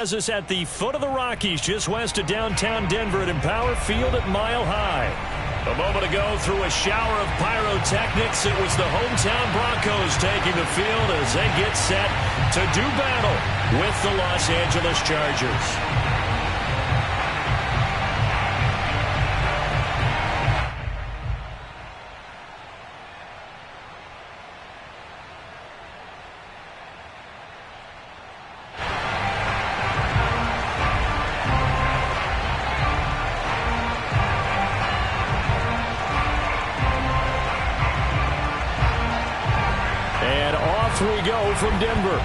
As is at the foot of the Rockies, just west of downtown Denver at Empower Field at Mile High. A moment ago, through a shower of pyrotechnics, it was the hometown Broncos taking the field as they get set to do battle with the Los Angeles Chargers. We go from Denver.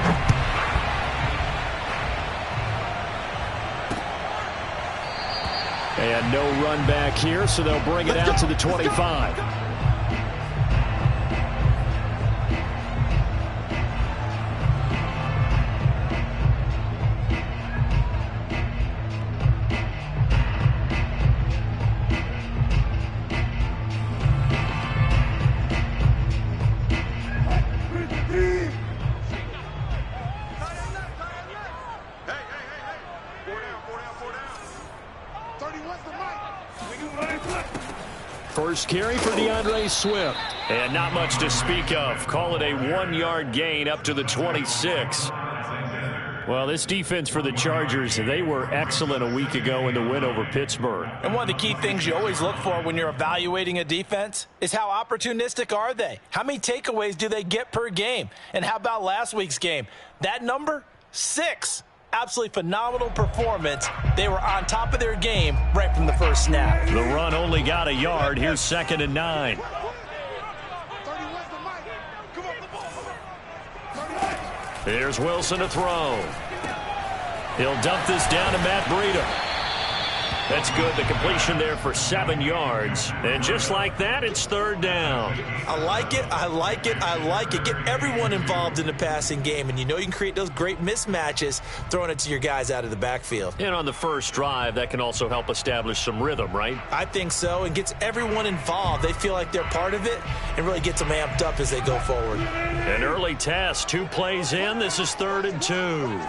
And no run back here, so they'll bring it out to the 25. First carry for DeAndre Swift. And not much to speak of. Call it a 1-yard gain up to the 26. Well, this defense for the Chargers, they were excellent a week ago in the win over Pittsburgh. And one of the key things you always look for when you're evaluating a defense is how opportunistic are they? How many takeaways do they get per game? And how about last week's game? That number, 6. Absolutely phenomenal performance. They were on top of their game right from the first snap. The run only got a yard. Here's 2nd and 9. Here's Wilson to throw. He'll dump this down to Matt Breida. That's good. The completion there for 7 yards. And just like that, it's 3rd down. I like it. I like it. I like it. Get everyone involved in the passing game. And you know you can create those great mismatches throwing it to your guys out of the backfield. And on the first drive, that can also help establish some rhythm, right? I think so. And gets everyone involved. They feel like they're part of it and really gets them amped up as they go forward. An early test. 2 plays in. This is 3rd and 2.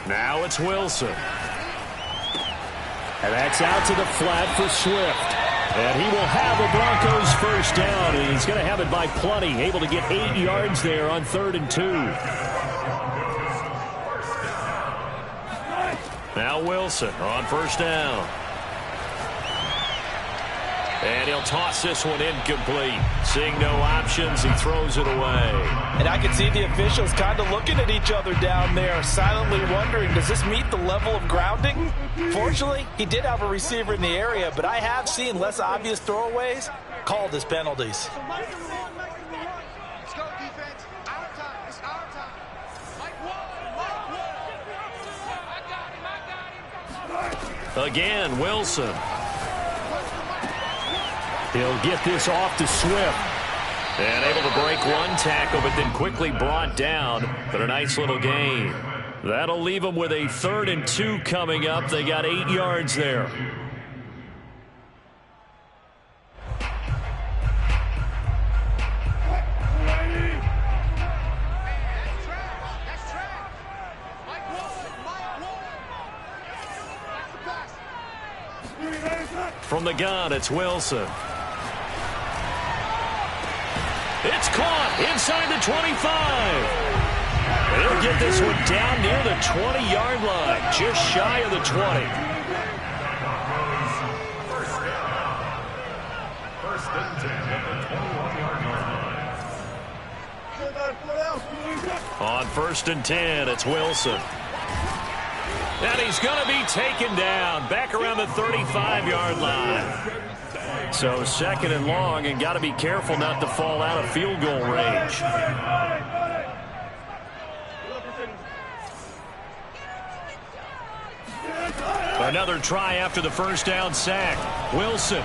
Now it's Wilson. And that's out to the flat for Swift. And he will have a Broncos first down. And he's going to have it by plenty. Able to get 8 yards there on 3rd and 2. Now Wilson on first down. And he'll toss this one incomplete. Seeing no options, he throws it away. And I can see the officials kind of looking at each other down there, silently wondering, does this meet the level of grounding? Fortunately, he did have a receiver in the area, but I have seen less obvious throwaways called as penalties. Again, Wilson. He'll get this off to Swift. And able to break one tackle, but then quickly brought down. But a nice little gain. That'll leave them with a 3rd and 2 coming up. They got 8 yards there. From the gun, it's Wilson. It's caught inside the 25. They'll get this one down near the 20-yard line, just shy of the 20. First and 10 at the 21-yard line. On 1st and 10, it's Wilson. And he's going to be taken down back around the 35-yard line. So 2nd and long, and got to be careful not to fall out of field goal range. Another try after the first down sack. Wilson.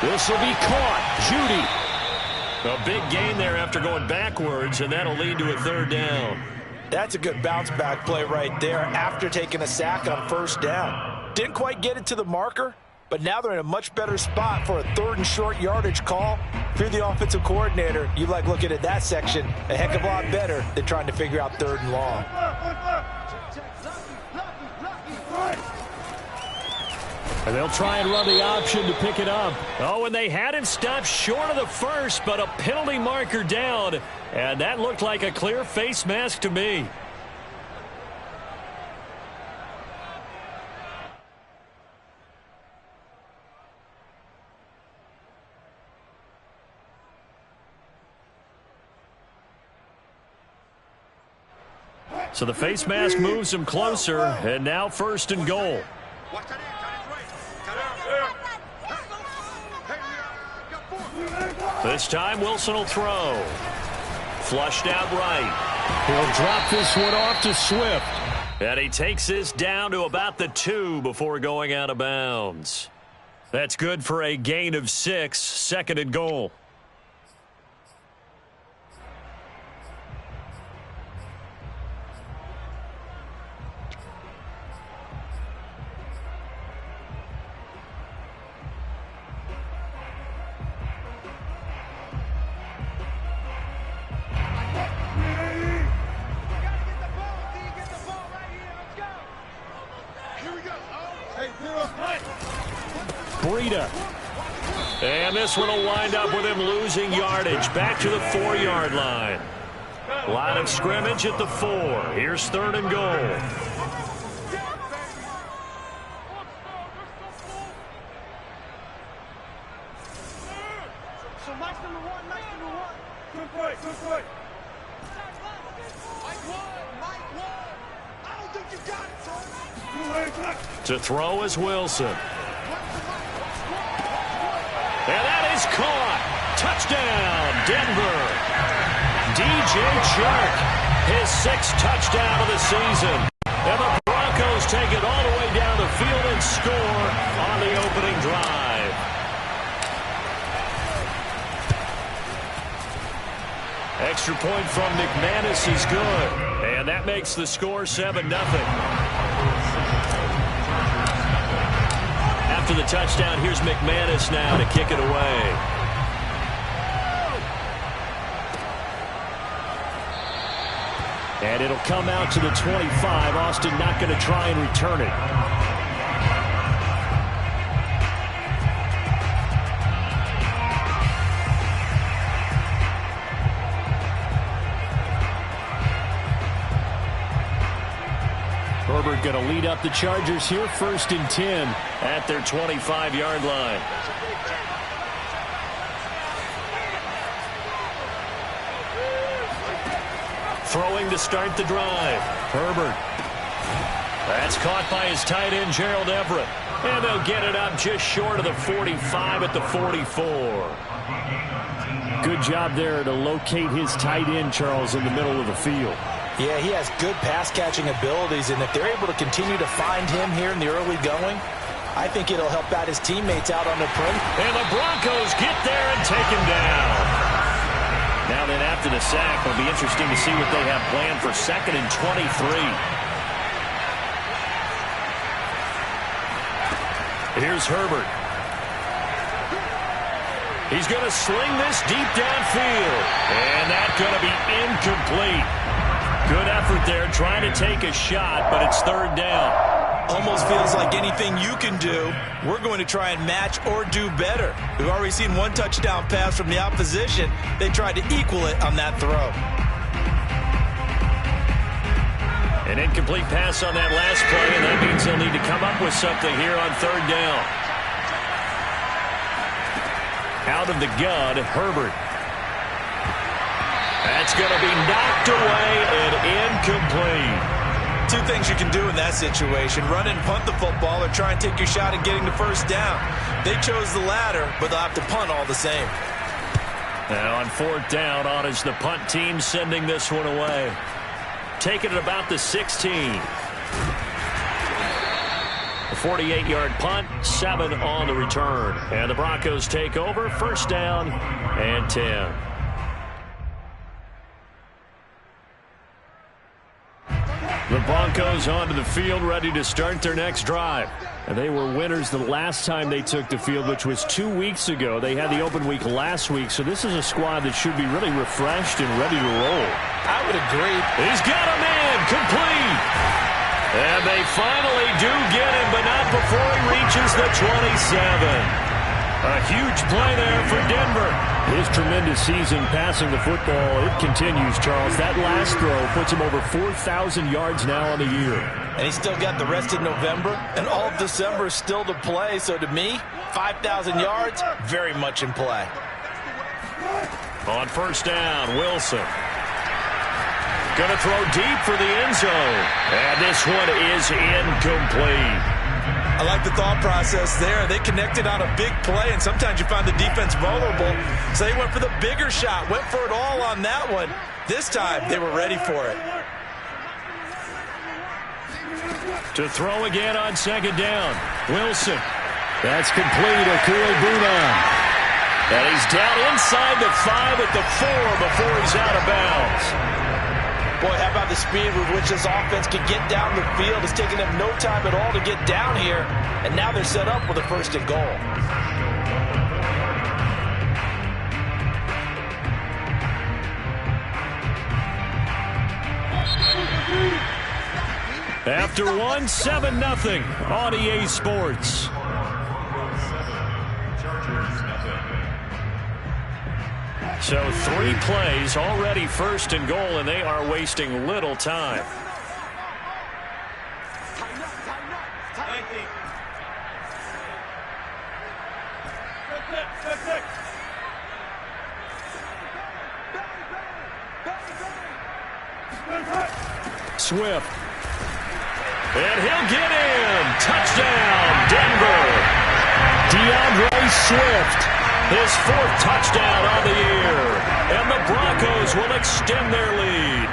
This will be caught. Judy. A big gain there after going backwards, and that'll lead to a 3rd down. That's a good bounce-back play right there after taking a sack on first down. Didn't quite get it to the marker, but now they're in a much better spot for a 3rd and short yardage call. If you're the offensive coordinator, you like looking at that section a heck of a lot better than trying to figure out 3rd and long. And they'll try and run the option to pick it up. Oh, and they had him stopped short of the first, but a penalty marker down. And that looked like a clear face mask to me. So the face mask moves him closer, and now 1st and goal. This time Wilson will throw. Flushed out right. He'll drop this one off to Swift. And he takes this down to about the 2 before going out of bounds. That's good for a gain of 6, 2nd and goal. Breida. And this one will wind up with him losing yardage back to the 4-yard line. Line of scrimmage at the 4. Here's 3rd and goal. To throw is Wilson. And that is caught. Touchdown, Denver. DJ Chark, his 6th touchdown of the season. And the Broncos take it all the way down the field and score on the opening drive. Extra point from McManus is good. And that makes the score 7-0. After the touchdown, here's McManus now to kick it away. And it'll come out to the 25. Austin not going to try and return it. Herbert going to lead up the Chargers here, 1st and 10 at their 25-yard line. Throwing to start the drive. Herbert. That's caught by his tight end, Gerald Everett. And they'll get it up just short of the 45 at the 44. Good job there to locate his tight end, Charles, in the middle of the field. Yeah, he has good pass-catching abilities, and if they're able to continue to find him here in the early going, I think it'll help out his teammates out on the perimeter. And the Broncos get there and take him down. Now then, after the sack, it'll be interesting to see what they have planned for 2nd and 23. Here's Herbert. He's going to sling this deep downfield, and that's going to be incomplete. Good effort there, trying to take a shot, but it's 3rd down. Almost feels like anything you can do, we're going to try and match or do better. We've already seen 1 touchdown pass from the opposition. They tried to equal it on that throw. An incomplete pass on that last play, and that means they'll need to come up with something here on 3rd down. Out of the gun, Herbert. That's going to be knocked away and incomplete. 2 things you can do in that situation: run and punt the football, or try and take your shot at getting the 1st down. They chose the latter, but they'll have to punt all the same. Now on 4th down, on is the punt team sending this one away. Taking it about the 16. A 48-yard punt, 7 on the return. And the Broncos take over, 1st down and 10. The Broncos onto the field, ready to start their next drive. And they were winners the last time they took the field, which was 2 weeks ago. They had the open week last week, so this is a squad that should be really refreshed and ready to roll. I would agree. He's got a man, complete. And they finally do get him, but not before he reaches the 27. A huge play there for Denver. His tremendous season passing the football, it continues, Charles. That last throw puts him over 4,000 yards now on the year. And he's still got the rest of November and all of December still to play. So to me, 5,000 yards, very much in play. On first down, Wilson. Going to throw deep for the end zone. And this one is incomplete. I like the thought process there. They connected on a big play, and sometimes you find the defense vulnerable. So they went for the bigger shot, went for it all on that one. This time, they were ready for it. To throw again on second down, Wilson. That's complete, Okuegbunam. And he's down inside the 5 at the 4 before he's out of bounds. Boy, how about the speed with which this offense can get down the field? It's taken them no time at all to get down here, and now they're set up with a first and goal. After 1, 7-0 on EA Sports. So 3 plays already first and goal, and they are wasting little time. Swift. And he'll get in. Touchdown, Denver. DeAndre Swift. His 4th touchdown on the year. And the Broncos will extend their lead.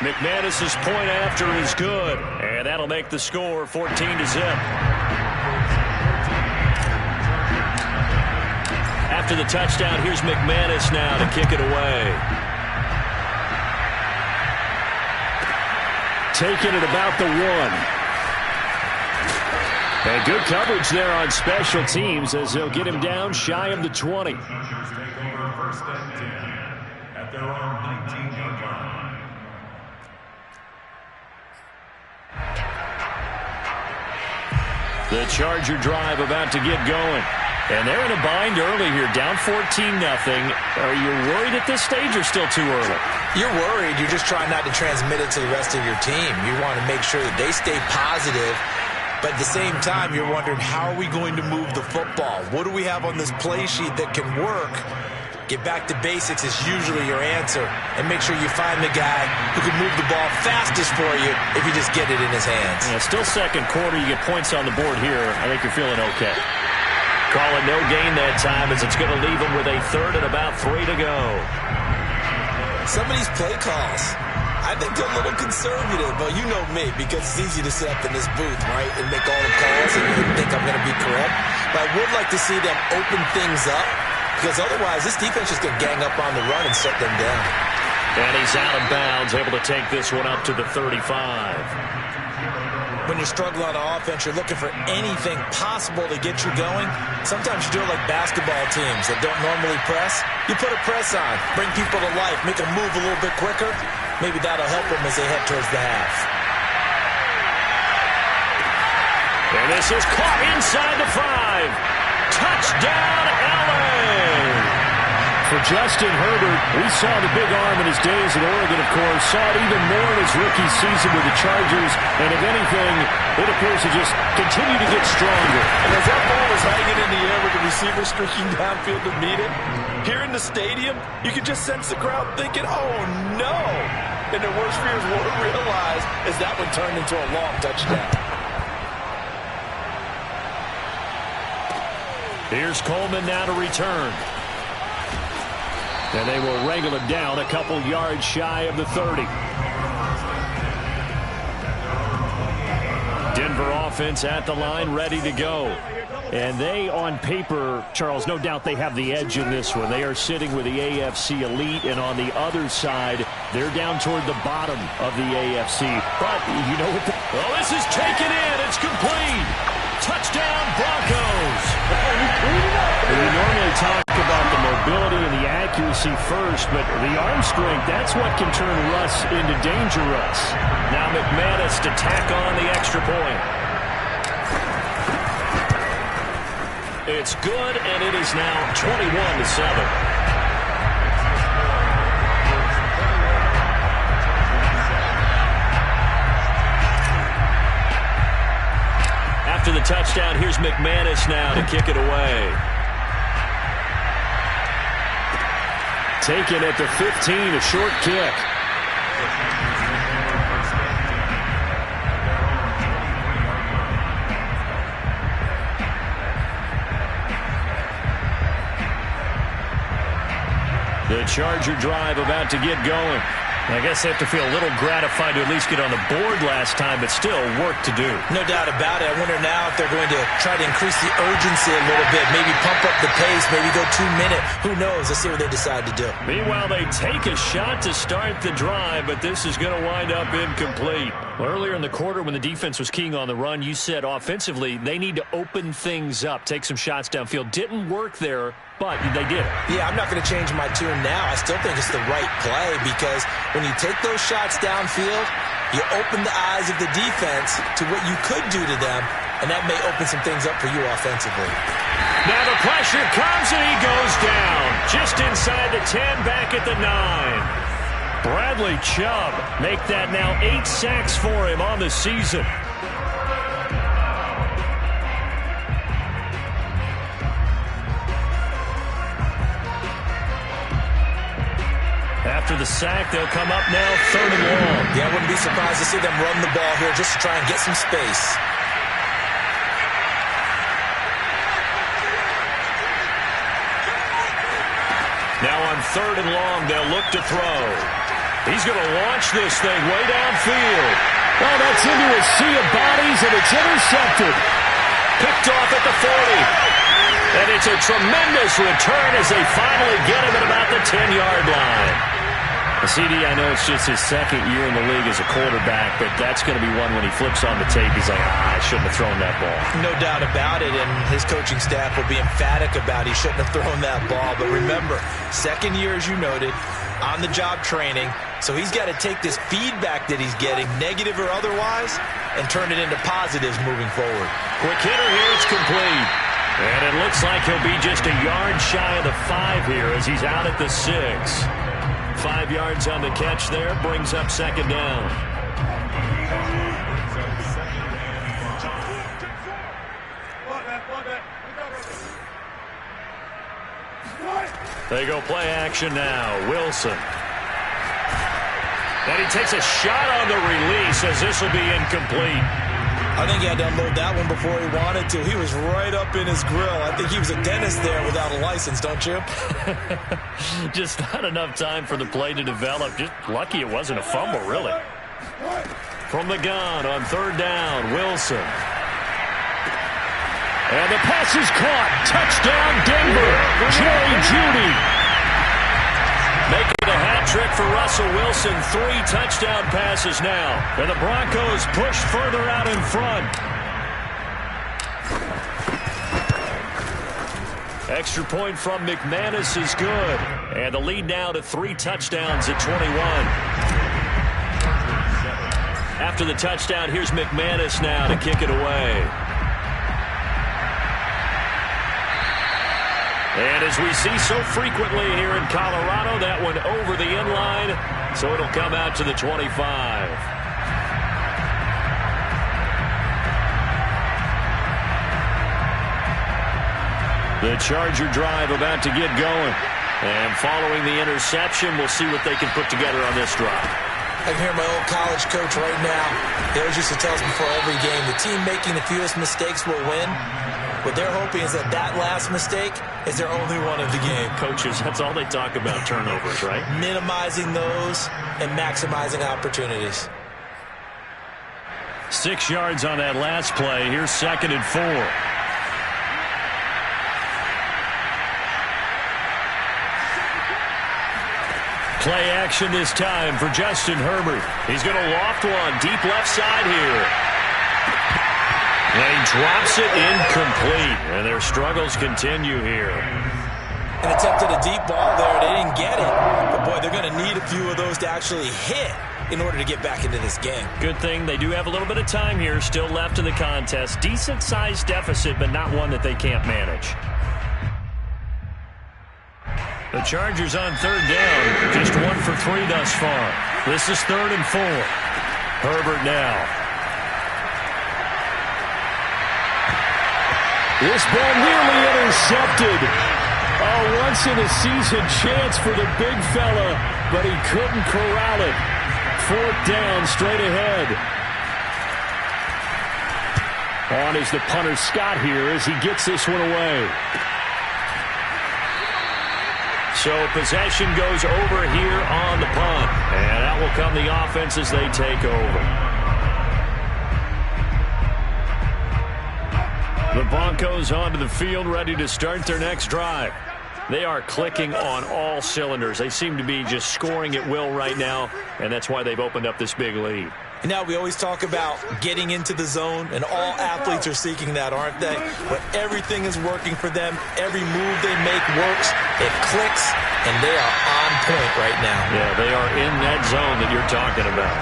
McManus's point after is good. And that'll make the score 14-0. After the touchdown, here's McManus now to kick it away. Taking it about the 1. And good coverage there on special teams as they'll get him down shy of the 20. The Charger drive about to get going. And they're in a bind early here, down 14-0. Are you worried at this stage or still too early? You're worried. You're just trying not to transmit it to the rest of your team. You want to make sure that they stay positive. But at the same time, you're wondering, how are we going to move the football? What do we have on this play sheet that can work? Get back to basics is usually your answer. And make sure you find the guy who can move the ball fastest for you if you just get it in his hands. Yeah, still second quarter. You get points on the board here. I think you're feeling okay. Call it no gain that time as it's going to leave them with a 3rd and about 3 to go. Some of these play calls, I think they're a little conservative. But you know me, because it's easy to sit up in this booth, right, and make all the calls and think I'm going to be correct. But I would like to see them open things up, because otherwise this defense is going to gang up on the run and shut them down. And he's out of bounds, able to take this one up to the 35. When you're struggling on offense, you're looking for anything possible to get you going. Sometimes you do it like basketball teams that don't normally press. You put a press on, bring people to life, make them move a little bit quicker. Maybe that'll help them as they head towards the half. And this is caught inside the 5. Touchdown, LA! For Justin Herbert, we saw the big arm in his days at Oregon, of course. Saw it even more in his rookie season with the Chargers. And if anything, it appears to just continue to get stronger. And as that ball was hanging in the air with the receiver streaking downfield to meet it, here in the stadium, you could just sense the crowd thinking, oh, no. And their worst fears were realized as that one turned into a long touchdown. Here's Coleman now to return. And they will wrangle it down a couple yards shy of the 30. Denver offense at the line, ready to go. And they, on paper, Charles, no doubt they have the edge in this one. They are sitting with the AFC elite, and on the other side, they're down toward the bottom of the AFC. But you know what? Well, this is taken in. It's complete. Touchdown, Broncos. You normally talk about the mobility and the accuracy first, but the arm strength, that's what can turn Russ into danger Russ. Now McManus to tack on the extra point. It's good, and it is now 21-7. After the touchdown, here's McManus now to kick it away. Taken at the 15, a short kick. The Charger drive about to get going. I guess they have to feel a little gratified to at least get on the board last time, but still work to do. No doubt about it. I wonder now if they're going to try to increase the urgency a little bit, maybe pump up the pace, maybe go 2 minute. Who knows? Let's see what they decide to do. Meanwhile, they take a shot to start the drive, but this is going to wind up incomplete. Well, earlier in the quarter when the defense was keying on the run, you said offensively they need to open things up, take some shots downfield. Didn't work there, but they did it. Yeah, I'm not going to change my tune now. I still think it's the right play because when you take those shots downfield, you open the eyes of the defense to what you could do to them, and that may open some things up for you offensively. Now the pressure comes, and he goes down. Just inside the 10, back at the 9. Bradley Chubb make that now 8 sacks for him on the season. After the sack, they'll come up now 3rd and long. Yeah, I wouldn't be surprised to see them run the ball here just to try and get some space. Now on 3rd and long, they'll look to throw. He's going to launch this thing way downfield. Oh, that's into a sea of bodies, and it's intercepted. Picked off at the 40. And it's a tremendous return as they finally get him at about the 10-yard line. CD, I know it's just his 2nd year in the league as a quarterback, but that's going to be one when he flips on the tape. He's like, I shouldn't have thrown that ball. No doubt about it, and his coaching staff will be emphatic about he shouldn't have thrown that ball. But remember, 2nd year, as you noted, on-the-job training, so he's got to take this feedback that he's getting, negative or otherwise, and turn it into positives moving forward. Quick hitter here, it's complete. And it looks like he'll be just a yard shy of the 5 here as he's out at the 6. 5 yards on the catch there, brings up 2nd down. They go play action now. Wilson. And he takes a shot on the release as this will be incomplete. I think he had to unload that one before he wanted to. He was right up in his grill. I think he was a dentist there without a license, don't you? Just not enough time for the play to develop. Just lucky it wasn't a fumble, really. From the gun on 3rd down, Wilson. And the pass is caught. Touchdown, Denver. Jerry Jeudy. Making a hat trick for Russell Wilson. 3 touchdown passes now. And the Broncos push further out in front. Extra point from McManus is good. And the lead now to 3 touchdowns at 21. After the touchdown, here's McManus now to kick it away. And as we see so frequently here in Colorado, that one over the end line, so it'll come out to the 25. The Charger drive about to get going. And following the interception, we'll see what they can put together on this drive. I can hear my old college coach right now. He always used to tell us before every game, the team making the fewest mistakes will win. What they're hoping is that last mistake is their only one of the game. Coaches, that's all they talk about, turnovers, right? Minimizing those and maximizing opportunities. 6 yards on that last play. Here's 2nd and 4. Play action this time for Justin Herbert. He's going to loft one deep left side here. And he drops it incomplete. And their struggles continue here. And attempted a deep ball there. They didn't get it. But, boy, they're going to need a few of those to actually hit in order to get back into this game. Good thing they do have a little bit of time here still left in the contest. Decent-sized deficit, but not one that they can't manage. The Chargers on 3rd down. Just 1 for 3 thus far. This is 3rd and 4. Herbert now. This ball nearly intercepted. A once-in-a-season chance for the big fella, but he couldn't corral it. 4th down, straight ahead. On is the punter Scott here as he gets this one away. So possession goes over here on the punt. And that will come the offense as they take over. The Broncos onto the field ready to start their next drive. They are clicking on all cylinders. They seem to be just scoring at will right now, and that's why they've opened up this big lead. And now we always talk about getting into the zone, and all athletes are seeking that, aren't they? But everything is working for them. Every move they make works. It clicks, and they are on point right now. Yeah, they are in that zone that you're talking about.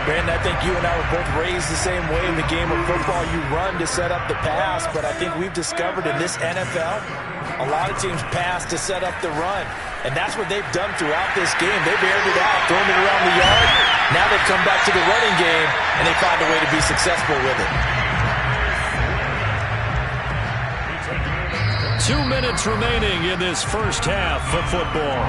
Brandon, I think you and I were both raised the same way in the game of football. You run to set up the pass, but I think we've discovered in this NFL, a lot of teams pass to set up the run. And that's what they've done throughout this game. They've aired it out, thrown it around the yard. Now they've come back to the running game, and they find a way to be successful with it. 2 minutes remaining in this first half of football.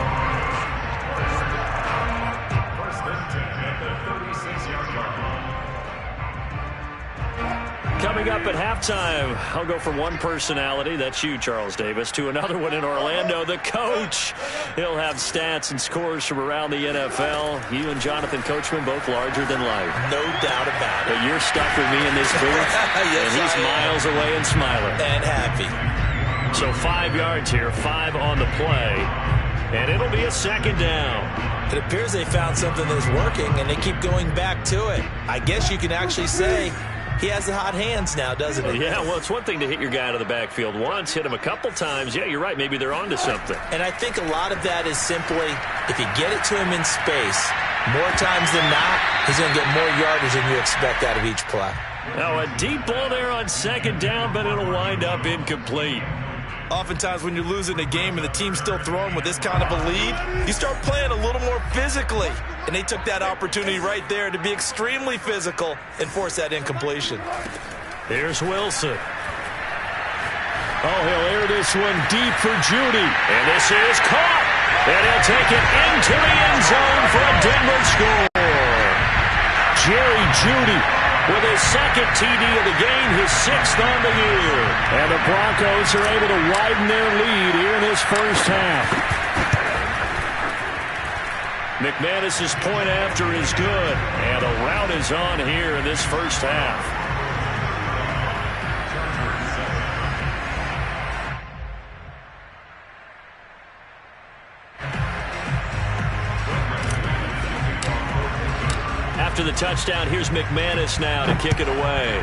Coming up at halftime, I'll go from one personality, that's you, Charles Davis, to another one in Orlando, the coach. He'll have stats and scores from around the NFL. You and Jonathan Coachman, both larger than life. No doubt about it. But you're stuck with me in this booth, yes, and he's miles away and smiling. And happy. So 5 yards here, 5 on the play, and it'll be a 2nd down. It appears they found something that's working, and they keep going back to it. I guess you can actually say he has the hot hands now, doesn't he? Yeah, well, it's one thing to hit your guy out of the backfield once, hit him a couple times. Yeah, you're right. Maybe they're onto something. And I think a lot of that is simply, if you get it to him in space, more times than not, he's going to get more yardage than you expect out of each play. Now, a deep ball there on 2nd down, but it'll wind up incomplete. Oftentimes when you're losing a game and the team's still throwing with this kind of a lead, you start playing a little more physically. And they took that opportunity right there to be extremely physical and force that incompletion. Here's Wilson. Oh, he'll air this one deep for Judy. And this is caught. And he'll take it into the end zone for a Denver score. Jerry Judy with his 2nd TD of the game, his 6th on the year. And the Broncos are able to widen their lead here in this first half. McManus's point after is good, and a rout is on here in this first half. After the touchdown, here's McManus now to kick it away.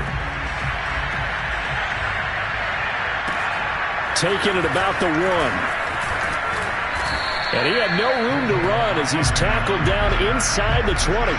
Taking it about the 1. And he had no room to run as he's tackled down inside the 20.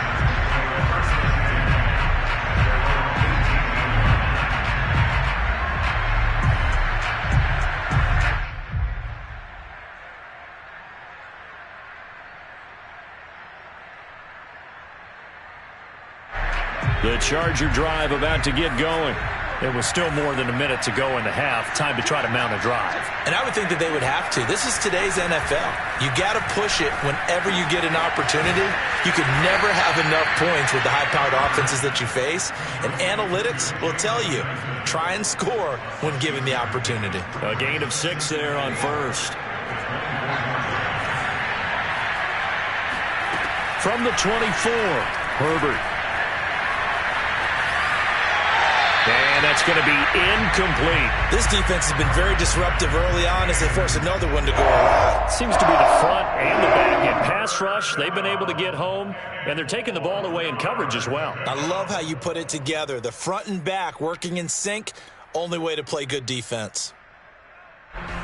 The Charger drive about to get going. There was still more than a minute to go in the half. Time to try to mount a drive. And I would think that they would have to. This is today's NFL. You got to push it whenever you get an opportunity. You could never have enough points with the high-powered offenses that you face. And analytics will tell you, try and score when given the opportunity. A gain of 6 there on 1st. From the 24, Herbert. That's going to be incomplete. This defense has been very disruptive early on as they force another one to go awry. Seems to be the front and the back end pass rush. They've been able to get home, and they're taking the ball away in coverage as well. I love how you put it together. The front and back working in sync, only way to play good defense.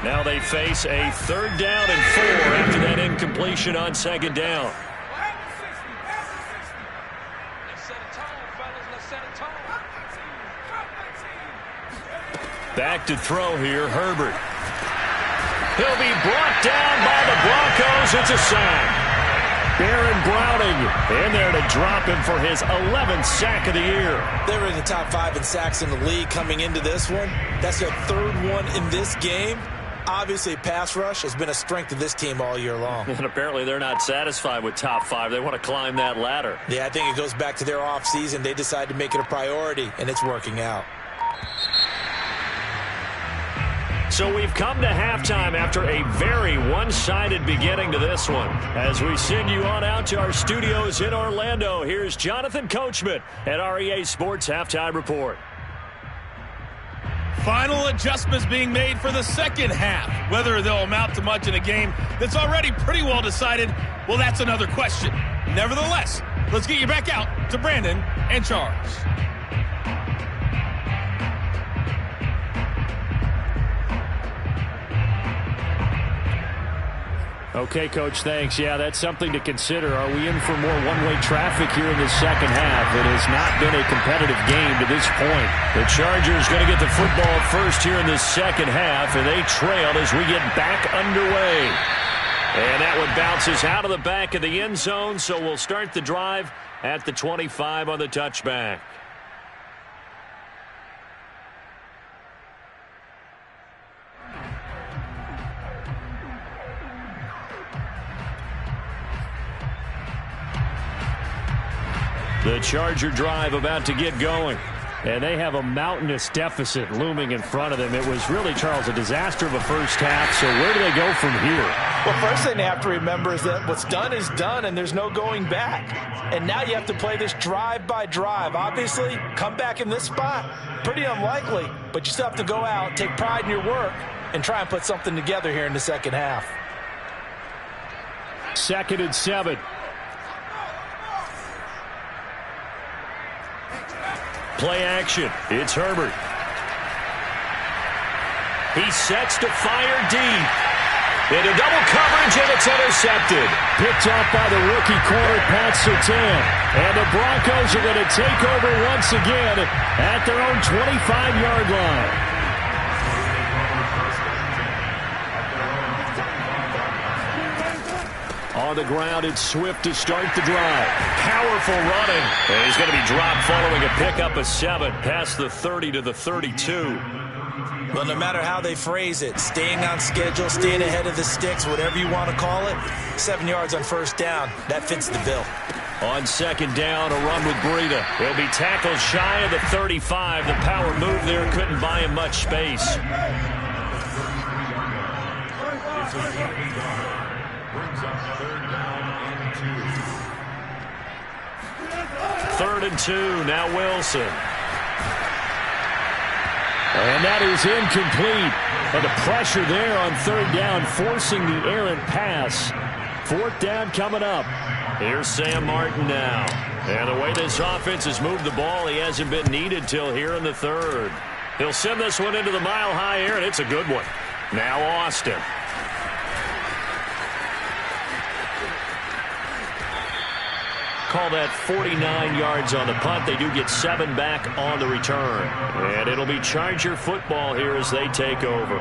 Now they face a 3rd down and 4 after that incompletion on 2nd down. Back to throw here, Herbert. He'll be brought down by the Broncos. It's a sack. Baron Browning in there to drop him for his 11th sack of the year. They were in the top 5 in sacks in the league coming into this one. That's their 3rd one in this game. Obviously, pass rush has been a strength of this team all year long. And apparently they're not satisfied with top 5. They want to climb that ladder. Yeah, I think it goes back to their offseason. They decided to make it a priority, and it's working out. So we've come to halftime after a very one-sided beginning to this one. As we send you on out to our studios in Orlando, here's Jonathan Coachman at REA Sports Halftime Report. Final adjustments being made for the second half. Whether they'll amount to much in a game that's already pretty well decided, well, that's another question. Nevertheless, let's get you back out to Brandon and Charles. Okay, Coach, thanks. Yeah, that's something to consider. Are we in for more one-way traffic here in the second half? It has not been a competitive game to this point. The Chargers going to get the football first here in the second half, and they trail as we get back underway. And that one bounces out of the back of the end zone, so we'll start the drive at the 25 on the touchback. The Charger drive about to get going. And they have a mountainous deficit looming in front of them. It was really, Charles, a disaster of a first half. So where do they go from here? Well, first thing they have to remember is that what's done is done, and there's no going back. And now you have to play this drive by drive. Obviously, come back in this spot, pretty unlikely. But you still have to go out, take pride in your work, and try and put something together here in the second half. 2nd and 7. Play action. It's Herbert. He sets to fire deep. Into double coverage, and it's intercepted. Picked off by the rookie corner, Pat Surtain. And the Broncos are going to take over once again at their own 25-yard line. On the ground, it's Swift to start the drive. Powerful running. And he's going to be dropped following a pickup of 7 past the 30 to the 32. Well, no matter how they phrase it, staying on schedule, staying ahead of the sticks, whatever you want to call it, 7 yards on first down, that fits the bill. On 2nd down, a run with Breida. He'll be tackled shy of the 35. The power move there couldn't buy him much space. 3rd and 2, now Wilson. And that is incomplete. But the pressure there on 3rd down, forcing the errant pass. 4th down coming up. Here's Sam Martin now. And the way this offense has moved the ball, he hasn't been needed till here in the 3rd. He'll send this one into the mile-high air, and it's a good one. Now Austin. Call that 49 yards on the punt. They do get 7 back on the return. And it'll be Charger football here as they take over.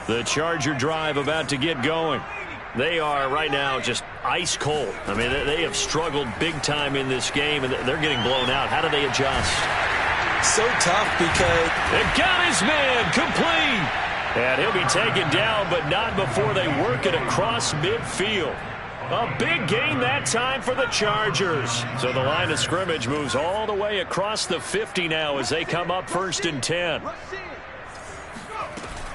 The Charger drive about to get going. They are right now just ice cold. I mean, they have struggled big time in this game, and they're getting blown out. How do they adjust? So tough because they got his man complete. And he'll be taken down, but not before they work it across midfield. A big gain that time for the Chargers. So the line of scrimmage moves all the way across the 50 now as they come up 1st and 10.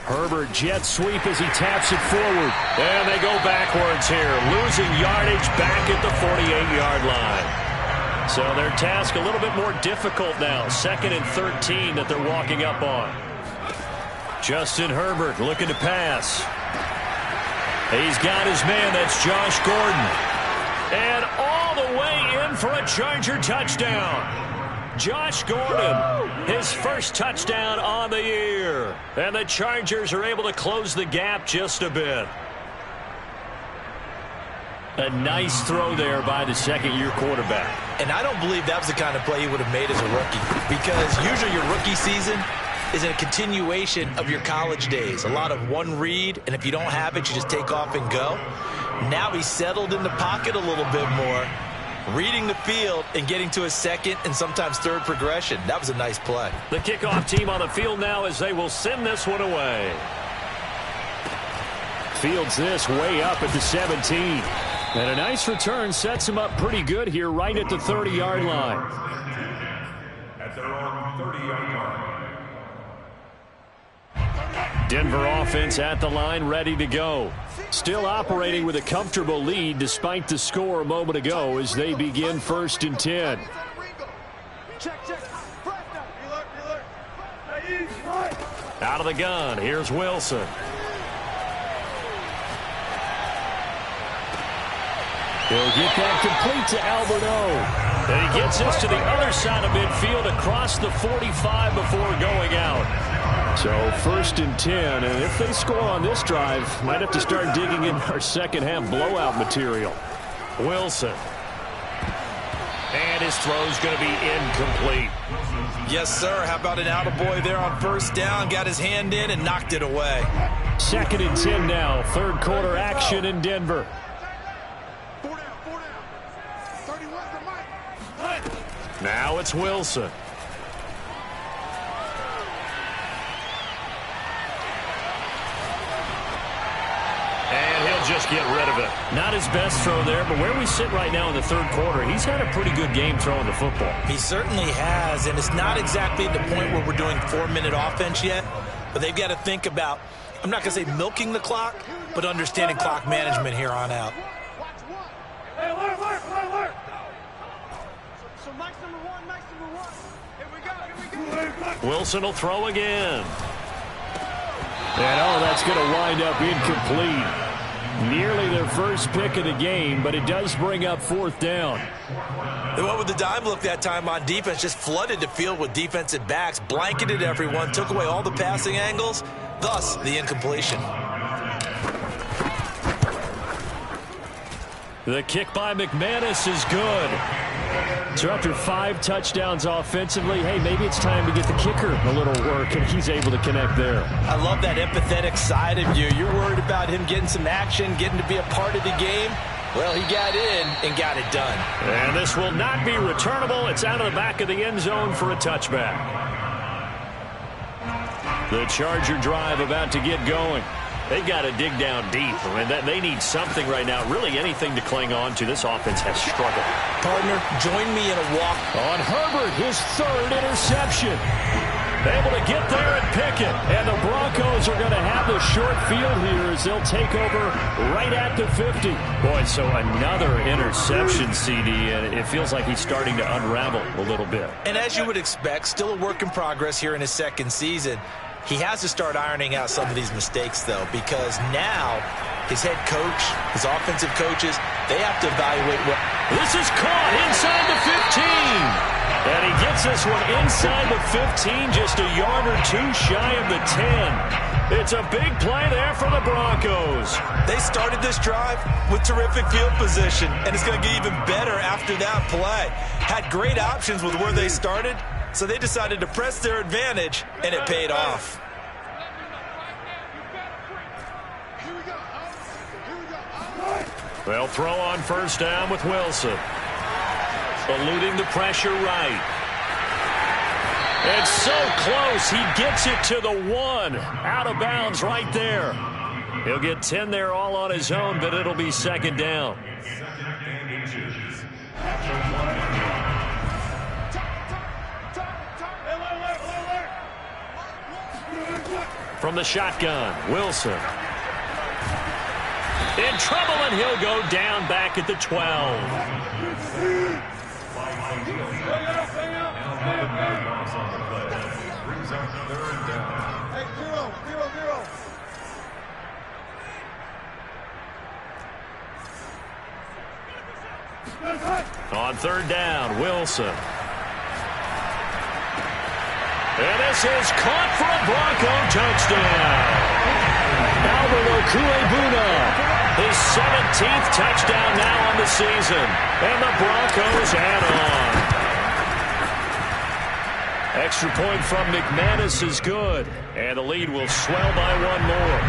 Herbert jet sweep as he taps it forward. And they go backwards here, losing yardage back at the 48-yard line. So their task a little bit more difficult now. 2nd and 13 that they're walking up on. Justin Herbert looking to pass. He's got his man. That's Josh Gordon. And all the way in for a Charger touchdown. Josh Gordon, his first touchdown on the year. And the Chargers are able to close the gap just a bit. A nice throw there by the second-year quarterback. And I don't believe that was the kind of play he would have made as a rookie. Because usually your rookie season is a continuation of your college days. A lot of one read, and if you don't have it, you just take off and go. Now he's settled in the pocket a little bit more, reading the field and getting to his second and sometimes third progression. That was a nice play. The kickoff team on the field now as they will send this one away. Fields this way up at the 17. And a nice return sets him up pretty good here right at the 30-yard line. At their own 30-yard line. Denver offense at the line, ready to go. Still operating with a comfortable lead despite the score a moment ago as they begin 1st and 10. Out of the gun, here's Wilson. He'll get that complete to Albert O. And he gets this to the other side of midfield across the 45 before going out. So 1st and 10, and if they score on this drive, might have to start digging in our second half blowout material. Wilson. And his throw's going to be incomplete. Yes, sir. How about an attaboy there on 1st down? Got his hand in and knocked it away. 2nd and 10 now. 3rd quarter action in Denver. Now it's Wilson. And he'll just get rid of it. Not his best throw there, but where we sit right now in the 3rd quarter, he's had a pretty good game throwing the football. He certainly has, and it's not exactly at the point where we're doing 4-minute offense yet, but they've got to think about, I'm not going to say milking the clock, but understanding clock management here on out. Wilson will throw again. And, that's going to wind up incomplete. Nearly their first pick of the game, but it does bring up 4th down. They went with the dime look that time on defense, just flooded the field with defensive backs, blanketed everyone, took away all the passing angles, thus the incompletion. The kick by McManus is good. So after 5 touchdowns offensively, hey, maybe it's time to get the kicker a little work, and he's able to connect there. I love that empathetic side of you. You're worried about him getting some action, getting to be a part of the game. Well, he got in and got it done. And this will not be returnable. It's out of the back of the end zone for a touchback. The Charger drive about to get going. They've got to dig down deep. I mean, they need something right now, really anything to cling on to. This offense has struggled. Partner, join me in a walk. On Herbert, his 3rd interception. Able to get there and pick it. And the Broncos are going to have the short field here as they'll take over right at the 50. Boy, so another interception, CD, and it feels like he's starting to unravel a little bit. And as you would expect, still a work in progress here in his 2nd season. He has to start ironing out some of these mistakes, though, because now his head coach, his offensive coaches, they have to evaluate what. This is caught inside the 15. And he gets this one inside the 15, just a yard or 2 shy of the 10. It's a big play there for the Broncos. They started this drive with terrific field position, and it's going to get even better after that play. Had great options with where they started. So they decided to press their advantage, and it paid off. They'll throw on 1st down with Wilson. Eluding the pressure right. It's so close. He gets it to the 1. Out of bounds right there. He'll get 10 there all on his own, but it'll be second down. From the shotgun, Wilson. In trouble, and he'll go down back at the 12. On third down, Wilson. And this is caught for a Bronco touchdown. Albert Okwuegbuna, his 17th touchdown now on the season. And the Broncos add on. Extra point from McManus is good. And the lead will swell by one more.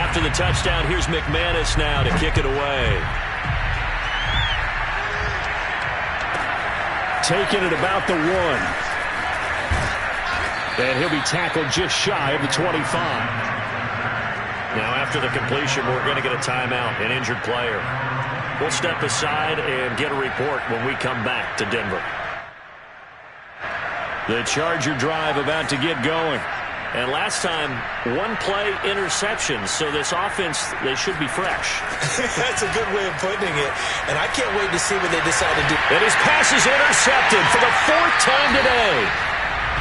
After the touchdown, here's McManus now to kick it away. Taking it about the 1. And he'll be tackled just shy of the 25. Now after the completion, we're going to get a timeout, an injured player. We'll step aside and get a report when we come back to Denver. The Charger drive about to get going. And last time, one play interception, so this offense, they should be fresh. That's a good way of putting it, and I can't wait to see what they decide to do. And his pass is intercepted for the 4th time today.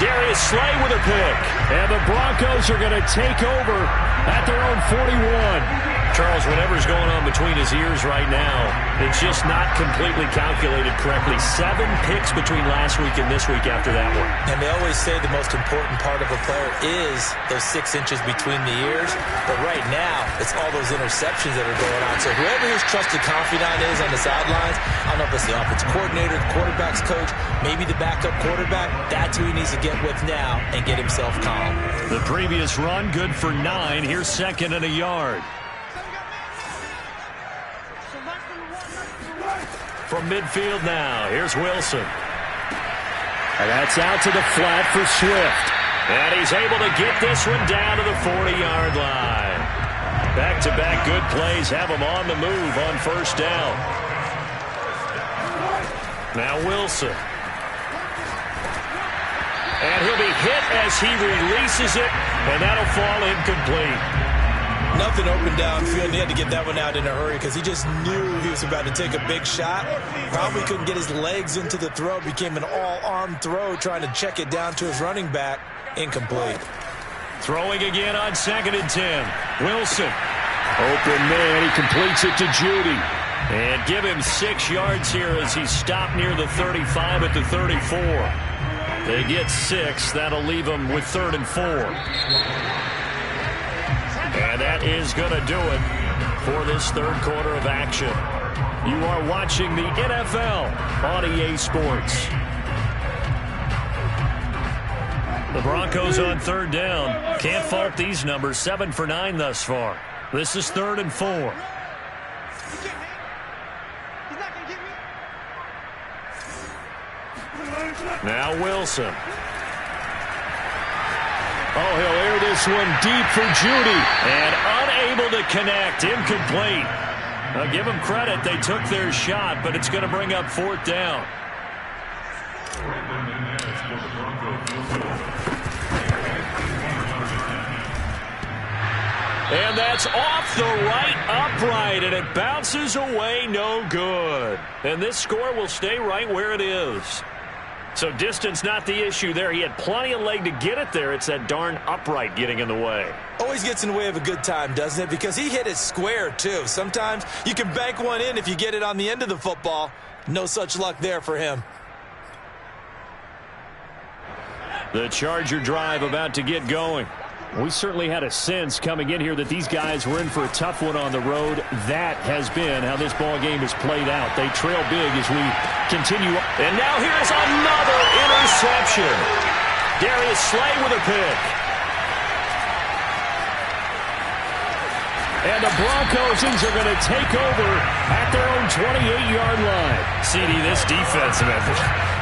Darius Slay with a pick. And the Broncos are going to take over at their own 41. Charles, whatever's going on between his ears right now, it's just not completely calculated correctly. 7 picks between last week and this week after that one. And they always say the most important part of a player is those 6 inches between the ears. But right now, it's all those interceptions that are going on. So whoever his trusted confidant is on the sidelines, I don't know if it's the offensive coordinator, the quarterback's coach, maybe the backup quarterback, that's who he needs to get with now and get himself calm. The previous run, good for 9. Here's 2nd and a yard. From midfield now, here's Wilson. And that's out to the flat for Swift. And he's able to get this one down to the 40-yard line. Back-to-back good plays have him on the move on first down. Now Wilson. And he'll be hit as he releases it, and that'll fall incomplete. Nothing open downfield. He had to get that one out in a hurry because he just knew he was about to take a big shot. Probably couldn't get his legs into the throw. Became an all-arm throw trying to check it down to his running back. Incomplete. Throwing again on 2nd and 10. Wilson. Open man. He completes it to Judy. And give him 6 yards here as he's stopped near the 35 at the 34. They get 6. That'll leave them with 3rd and 4. And that is going to do it for this 3rd quarter of action. You are watching the NFL on EA Sports. The Broncos on 3rd down. Can't fault these numbers. 7 for 9 thus far. This is 3rd and 4. Now Wilson. Oh, he'll air this one deep for Judy. And unable to connect. Incomplete. Now give them credit. They took their shot, but it's going to bring up 4th down. And that's off the right upright, and it bounces away no good. And this score will stay right where it is. So distance not the issue there. He had plenty of leg to get it there. It's that darn upright getting in the way. Always gets in the way of a good time, doesn't it? Because he hit it square, too. Sometimes you can bank one in if you get it on the end of the football. No such luck there for him. The Charger drive about to get going. We certainly had a sense coming in here that these guys were in for a tough one on the road. That has been how this ball game has played out. They trail big as we continue. And now here's another interception. Darius Slay with a pick. And the Broncos are going to take over at their own 28-yard line. CD, this defense, man,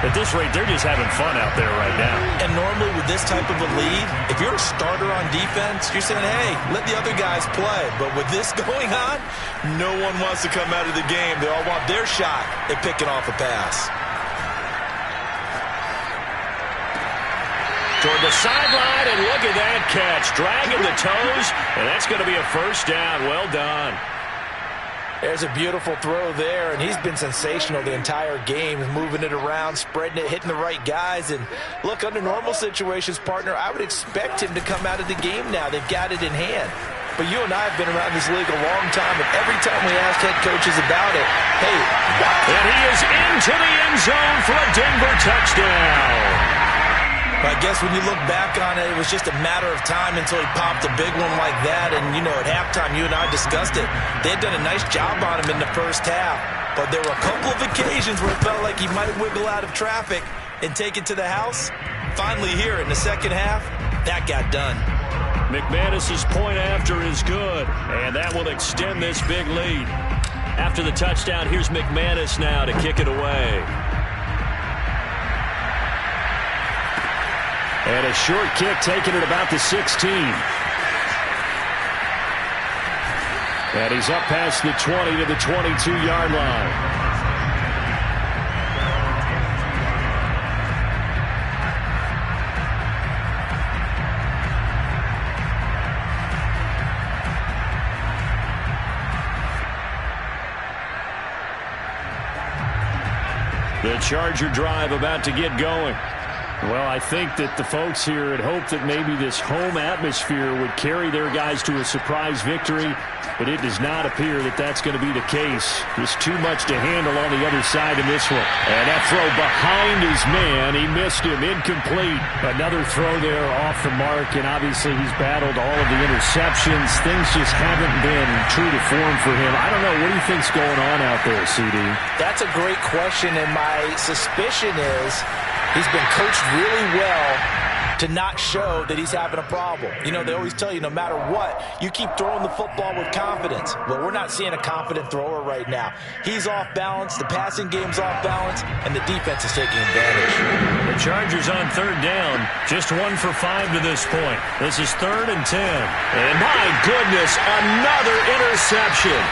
at this rate, they're just having fun out there right now. And normally with this type of a lead, if you're a starter on defense, you're saying, hey, let the other guys play. But with this going on, no one wants to come out of the game. They all want their shot at picking off a pass. Toward the sideline, and look at that catch. Dragging the toes, and that's going to be a first down. Well done. There's a beautiful throw there, and he's been sensational the entire game, moving it around, spreading it, hitting the right guys. And look, under normal situations, partner, I would expect him to come out of the game now. They've got it in hand. But you and I have been around this league a long time, and every time we ask head coaches about it, hey, why? And he is into the end zone for a Denver touchdown. I guess when you look back on it, it was just a matter of time until he popped a big one like that. And, you know, at halftime, you and I discussed it. They had done a nice job on him in the first half. But there were a couple of occasions where it felt like he might wiggle out of traffic and take it to the house. Finally here in the second half, that got done. McManus's point after is good, and that will extend this big lead. After the touchdown, here's McManus now to kick it away. And a short kick taken at about the 16. And he's up past the 20 to the 22-yard line. The Charger drive about to get going. Well, I think that the folks here had hoped that maybe this home atmosphere would carry their guys to a surprise victory, but it does not appear that that's going to be the case. There's too much to handle on the other side in this one. And that throw behind his man, he missed him, incomplete. Another throw there off the mark, and obviously he's battled all of the interceptions. Things just haven't been true to form for him. I don't know, what do you think's going on out there, CD? That's a great question, and my suspicion is he's been coached really well to not show that he's having a problem. You know, they always tell you no matter what, you keep throwing the football with confidence. Well, we're not seeing a confident thrower right now. He's off balance, the passing game's off balance, and the defense is taking advantage. The Chargers on third down, just 1 for 5 to this point. This is 3rd and 10. And my goodness, another interception.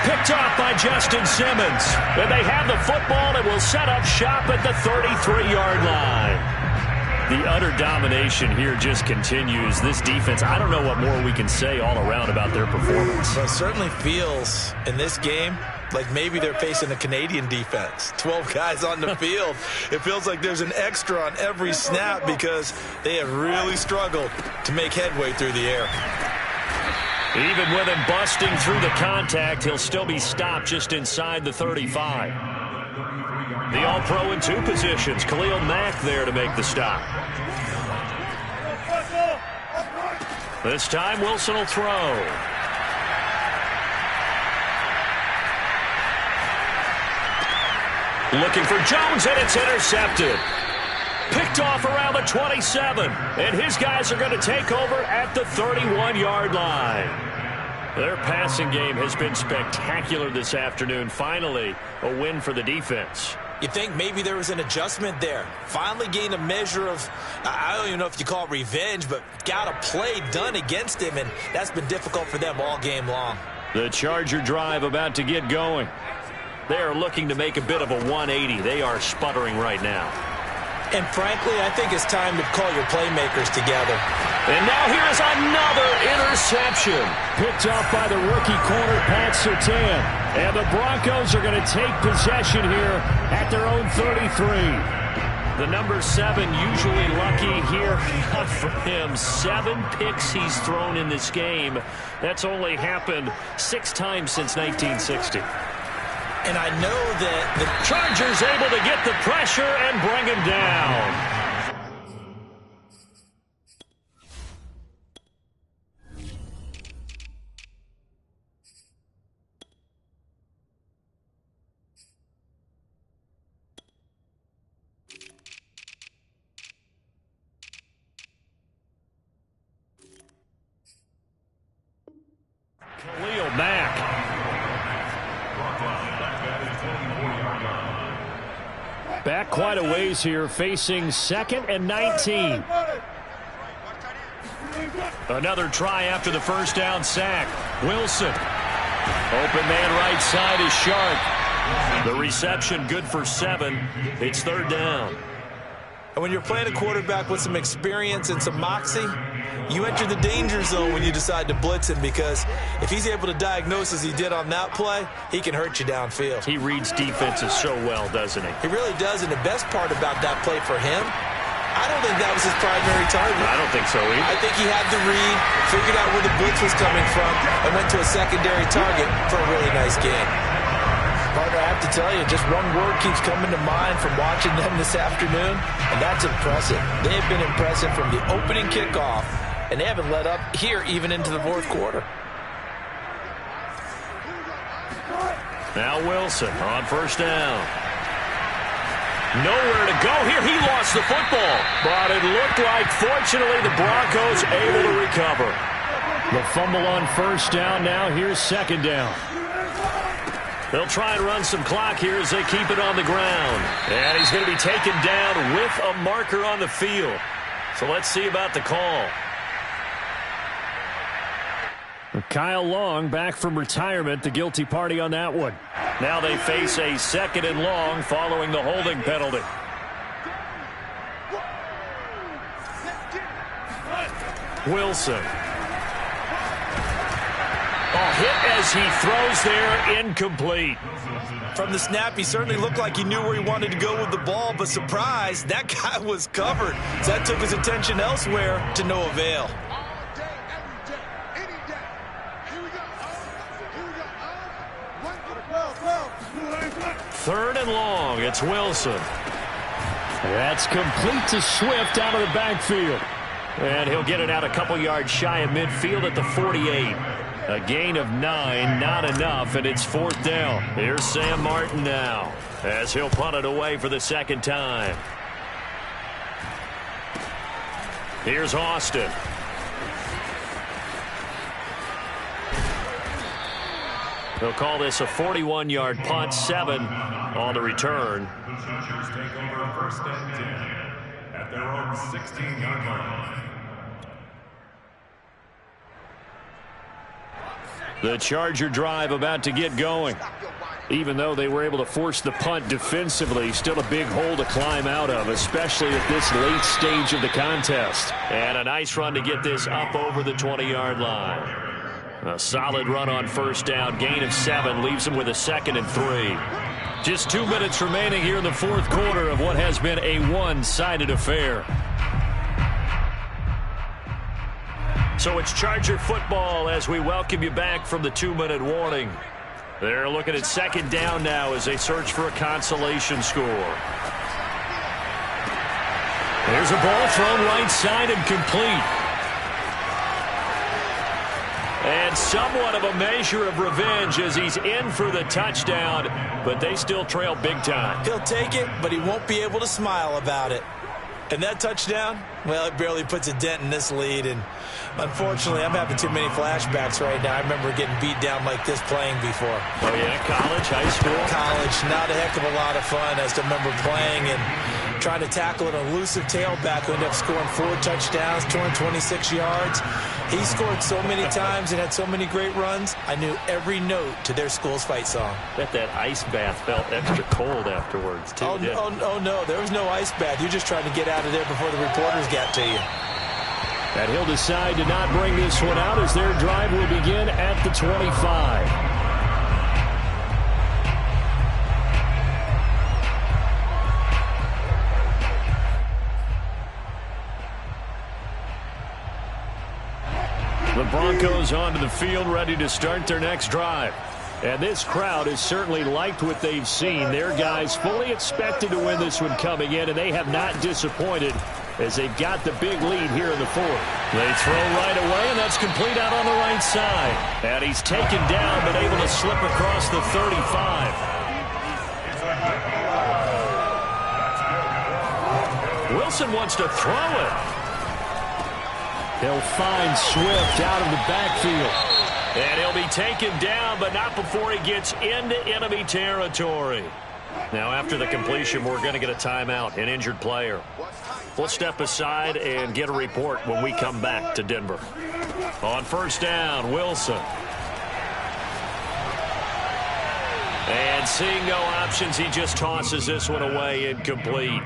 Picked off by Justin Simmons. And they have the football and will set up shop at the 33-yard line. The utter domination here just continues. This defense, I don't know what more we can say all around about their performance. Well, it certainly feels in this game like maybe they're facing a Canadian defense. 12 guys on the field. It feels like there's an extra on every snap because they have really struggled to make headway through the air. Even with him busting through the contact, he'll still be stopped just inside the 35. The All-Pro in 2 positions. Khalil Mack there to make the stop. This time, Wilson will throw. Looking for Jones, and it's intercepted. Picked off around the 27, and his guys are going to take over at the 31-yard line. Their passing game has been spectacular this afternoon. Finally, a win for the defense. You think maybe there was an adjustment there. Finally gained a measure of, I don't even know if you call it revenge, but got a play done against him, and that's been difficult for them all game long. The Charger drive about to get going. They are looking to make a bit of a 180. They are sputtering right now. And frankly, I think it's time to call your playmakers together. And now here is another interception. Picked off by the rookie corner, Pat Surtain. And the Broncos are going to take possession here at their own 33. The number 7 usually lucky here. Not for him. 7 picks he's thrown in this game. That's only happened 6 times since 1960. And I know that the Chargers able to get the pressure and bring him down. Back quite a ways here, facing 2nd and 19. Another try after the first down sack. Wilson. Open man right side is Sharp. The reception good for 7. It's 3rd down. And when you're playing a quarterback with some experience and some moxie, you enter the danger zone when you decide to blitz him, because if he's able to diagnose as he did on that play, he can hurt you downfield. He reads defenses so well, doesn't he? He really does, and the best part about that play for him, I don't think that was his primary target. I don't think so either. I think he had the read, figured out where the blitz was coming from, and went to a secondary target for a really nice game. Partner, I have to tell you, just one word keeps coming to mind from watching them this afternoon, and that's impressive. They have been impressive from the opening kickoff, and they haven't let up here even into the 4th quarter. Now Wilson on first down. Nowhere to go here. He lost the football, but it looked like, fortunately, the Broncos able to recover. The fumble on first down. Now here's 2nd down. They'll try and run some clock here as they keep it on the ground. And he's going to be taken down with a marker on the field. So let's see about the call. Kyle Long back from retirement, the guilty party on that one. Now they face a 2nd and long following the holding penalty. Wilson. Hit as he throws there, incomplete. From the snap, he certainly looked like he knew where he wanted to go with the ball, but surprise, that guy was covered. So that took his attention elsewhere to no avail. Third and long, it's Wilson. That's complete to Swift out of the backfield. And he'll get it out a couple yards shy of midfield at the 48. A gain of 9, not enough, and it's 4th down. Here's Sam Martin now, as he'll punt it away for the 2nd time. Here's Austin. They'll call this a 41-yard punt, 7 on the return. The Chargers take over 1st and 10 at their own 16-yard line. The Charger drive about to get going. Even though they were able to force the punt defensively, still a big hole to climb out of, especially at this late stage of the contest. And a nice run to get this up over the 20-yard line. A solid run on first down. Gain of 7 leaves them with a 2nd and 3. Just 2 minutes remaining here in the 4th quarter of what has been a one-sided affair. So it's Charger football as we welcome you back from the 2-minute warning. They're looking at 2nd down now as they search for a consolation score. There's a ball thrown right side and complete. And somewhat of a measure of revenge as he's in for the touchdown, but they still trail big time. He'll take it, but he won't be able to smile about it. And that touchdown, well, it barely puts a dent in this lead. And unfortunately, I'm having too many flashbacks right now. I remember getting beat down like this playing before. Oh, yeah? College, high school? College, not a heck of a lot of fun. I just remember playing and trying to tackle an elusive tailback who ended up scoring 4 touchdowns, 226 yards. He scored so many times and had so many great runs, I knew every note to their school's fight song. Bet that ice bath felt extra cold afterwards, too. Oh, no, there was no ice bath. You're just trying to get out of there before the reporters got to you. And he'll decide to not bring this one out as their drive will begin at the 25. The Broncos onto the field, ready to start their next drive. And this crowd has certainly liked what they've seen. Their guys fully expected to win this one coming in, and they have not disappointed as they've got the big lead here in the 4th. They throw right away, and that's complete out on the right side. And he's taken down, but able to slip across the 35. Wilson wants to throw it. They'll find Swift out of the backfield. And he'll be taken down, but not before he gets into enemy territory. Now after the completion, we're going to get a timeout, an injured player. We'll step aside and get a report when we come back to Denver. On first down, Wilson. And seeing no options, he just tosses this one away, incomplete.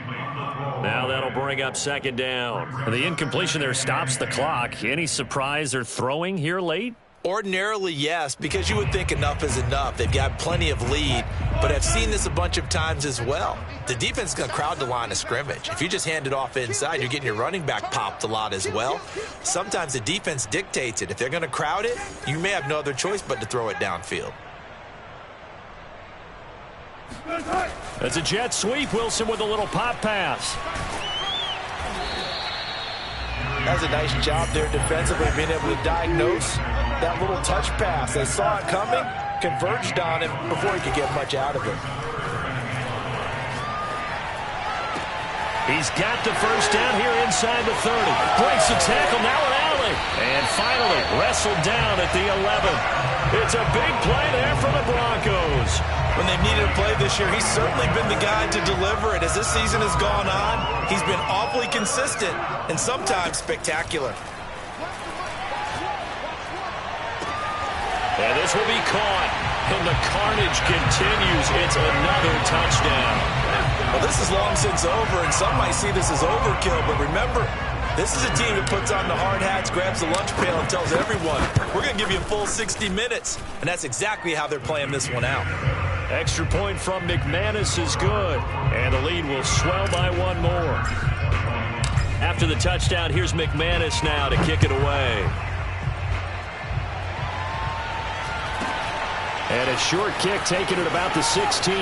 Now that'll bring up second down. The incompletion there stops the clock. Any surprise they're throwing here late? Ordinarily, yes, because you would think enough is enough. They've got plenty of lead, but I've seen this a bunch of times as well. The defense is going to crowd the line of scrimmage. If you just hand it off inside, you're getting your running back popped a lot as well. Sometimes the defense dictates it. If they're going to crowd it, you may have no other choice but to throw it downfield. That's a jet sweep. Wilson with a little pop pass. Does a nice job there defensively, being able to diagnose that little touch pass. They saw it coming, converged on him before he could get much out of it. He's got the first down here inside the 30. Breaks the tackle, now an alley. And finally wrestled down at the 11. It's a big play there for the Broncos. When they've needed a play this year, he's certainly been the guy to deliver it. As this season has gone on, he's been awfully consistent and sometimes spectacular. And this will be caught. And the carnage continues. It's another touchdown. Well, this is long since over, and some might see this as overkill. But remember, this is a team that puts on the hard hats, grabs the lunch pail, and tells everyone, we're going to give you a full 60 minutes. And that's exactly how they're playing this one out. Extra point from McManus is good. And the lead will swell by one more. After the touchdown, here's McManus now to kick it away. And a short kick taken at about the 16.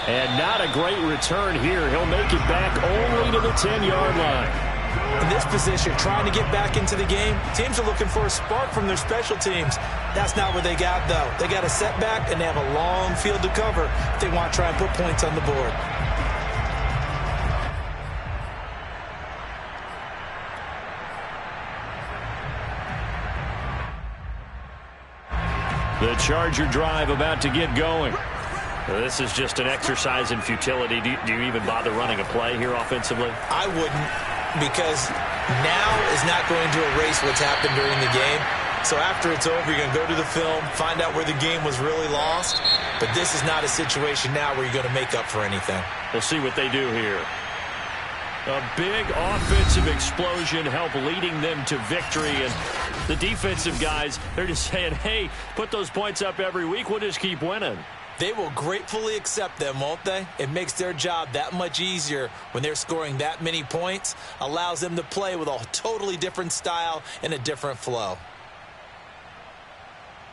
And not a great return here. He'll make it back only to the 10-yard line. In this position, trying to get back into the game, teams are looking for a spark from their special teams. That's not what they got, though. They got a setback, and they have a long field to cover if they want to try and put points on the board. The Charger drive about to get going. This is just an exercise in futility. Do you even bother running a play here offensively? I wouldn't, because now is not going to erase what's happened during the game. So after it's over, you're going to go to the film, find out where the game was really lost. But this is not a situation now where you're going to make up for anything. We'll see what they do here. A big offensive explosion help leading them to victory. And the defensive guys, they're just saying, hey, put those points up every week. We'll just keep winning. They will gratefully accept them, won't they? It makes their job that much easier when they're scoring that many points. Allows them to play with a totally different style and a different flow.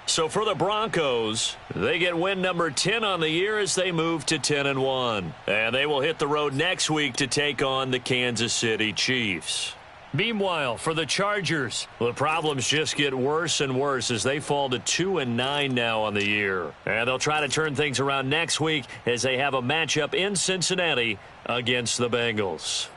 So for the Broncos, they get win number 10 on the year as they move to 10-1. And they will hit the road next week to take on the Kansas City Chiefs. Meanwhile, for the Chargers, the problems just get worse and worse as they fall to 2-9 now on the year. And they'll try to turn things around next week as they have a matchup in Cincinnati against the Bengals.